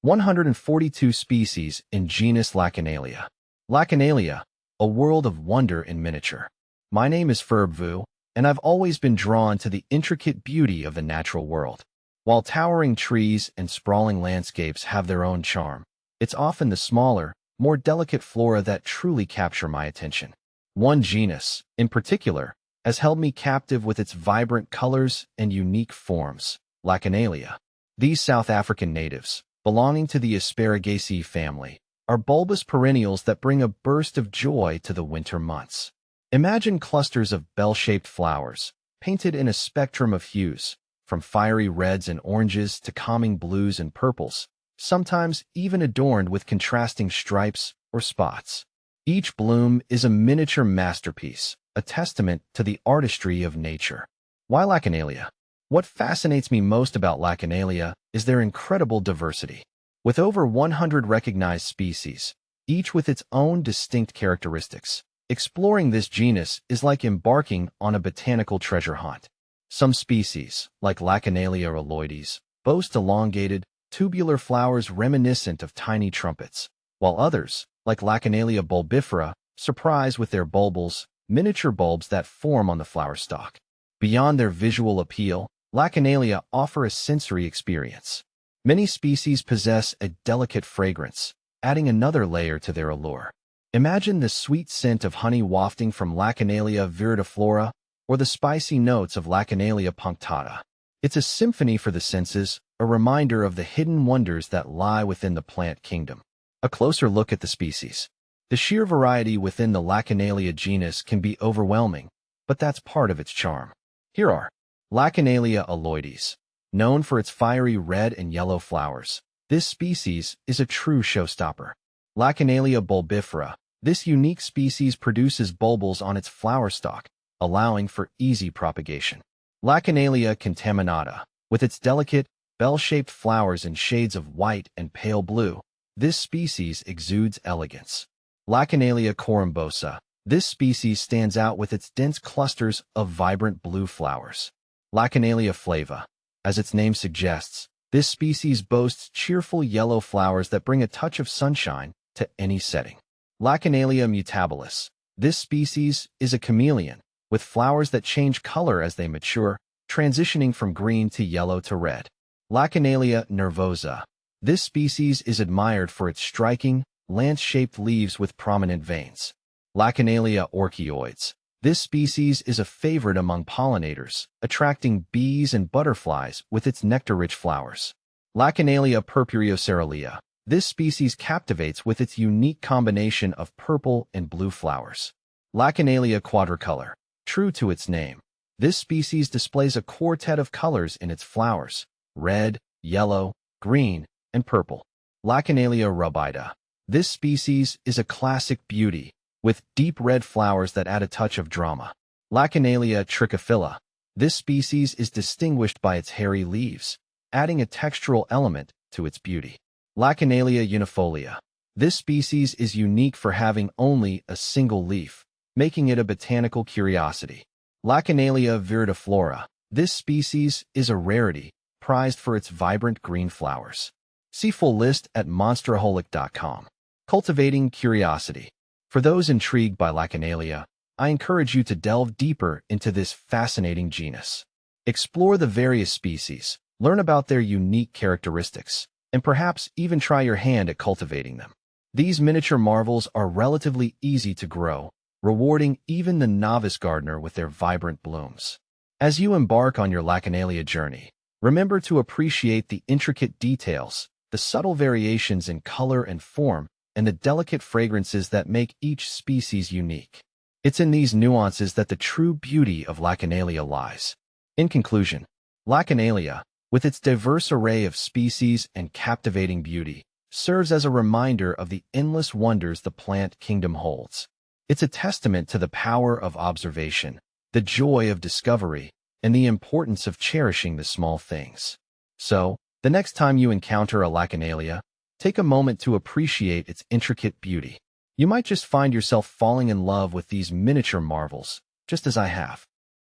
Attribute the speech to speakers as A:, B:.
A: 142 species in genus Lachenalia. Lachenalia, a world of wonder in miniature. My name is Vu, and I've always been drawn to the intricate beauty of the natural world. While towering trees and sprawling landscapes have their own charm, it's often the smaller, more delicate flora that truly capture my attention. One genus, in particular, has held me captive with its vibrant colors and unique forms, Lachenalia. These South African natives, belonging to the Asparagaceae family, are bulbous perennials that bring a burst of joy to the winter months. Imagine clusters of bell-shaped flowers, painted in a spectrum of hues, from fiery reds and oranges to calming blues and purples, sometimes even adorned with contrasting stripes or spots. Each bloom is a miniature masterpiece, a testament to the artistry of nature. Why Lachenalia? What fascinates me most about Lachenalia is their incredible diversity. With over 100 recognized species, each with its own distinct characteristics, exploring this genus is like embarking on a botanical treasure hunt. Some species, like Lachenalia aloides, boast elongated, tubular flowers reminiscent of tiny trumpets, while others, like Lachenalia bulbifera, surprise with their bulbils, miniature bulbs that form on the flower stalk. Beyond their visual appeal, Lachenalia offer a sensory experience. Many species possess a delicate fragrance, adding another layer to their allure. Imagine the sweet scent of honey wafting from Lachenalia viridiflora or the spicy notes of Lachenalia punctata. It's a symphony for the senses, a reminder of the hidden wonders that lie within the plant kingdom. A closer look at the species. The sheer variety within the Lachenalia genus can be overwhelming, but that's part of its charm. Here are Lachenalia aloides. Known for its fiery red and yellow flowers, this species is a true showstopper. Lachenalia bulbifera. This unique species produces bulbils on its flower stalk, allowing for easy propagation. Lachenalia contaminata. With its delicate, bell-shaped flowers in shades of white and pale blue, this species exudes elegance. Lachenalia corymbosa. This species stands out with its dense clusters of vibrant blue flowers. Lachenalia flava. As its name suggests, this species boasts cheerful yellow flowers that bring a touch of sunshine to any setting. Lachenalia mutabilis. This species is a chameleon, with flowers that change color as they mature, transitioning from green to yellow to red. Lachenalia nervosa. This species is admired for its striking, lance-shaped leaves with prominent veins. Lachenalia orchioides. This species is a favorite among pollinators, attracting bees and butterflies with its nectar-rich flowers. Lachenalia purpureocerealia. This species captivates with its unique combination of purple and blue flowers. Lachenalia quadricolor. True to its name, this species displays a quartet of colors in its flowers: red, yellow, green, and purple. Lachenalia rubida. This species is a classic beauty, with deep red flowers that add a touch of drama. Lachenalia trichophylla. This species is distinguished by its hairy leaves, adding a textural element to its beauty. Lachenalia unifolia. This species is unique for having only a single leaf, making it a botanical curiosity. Lachenalia viridiflora. This species is a rarity, prized for its vibrant green flowers. See full list at monsteraholic.com. Cultivating curiosity. For those intrigued by Lachenalia, I encourage you to delve deeper into this fascinating genus. Explore the various species, learn about their unique characteristics, and perhaps even try your hand at cultivating them. These miniature marvels are relatively easy to grow, rewarding even the novice gardener with their vibrant blooms. As you embark on your Lachenalia journey, remember to appreciate the intricate details, the subtle variations in color and form, and the delicate fragrances that make each species unique. It's in these nuances that the true beauty of Lachenalia lies. In conclusion, Lachenalia, with its diverse array of species and captivating beauty, serves as a reminder of the endless wonders the plant kingdom holds. It's a testament to the power of observation, the joy of discovery, and the importance of cherishing the small things. So, the next time you encounter a Lachenalia, take a moment to appreciate its intricate beauty. You might just find yourself falling in love with these miniature marvels, just as I have.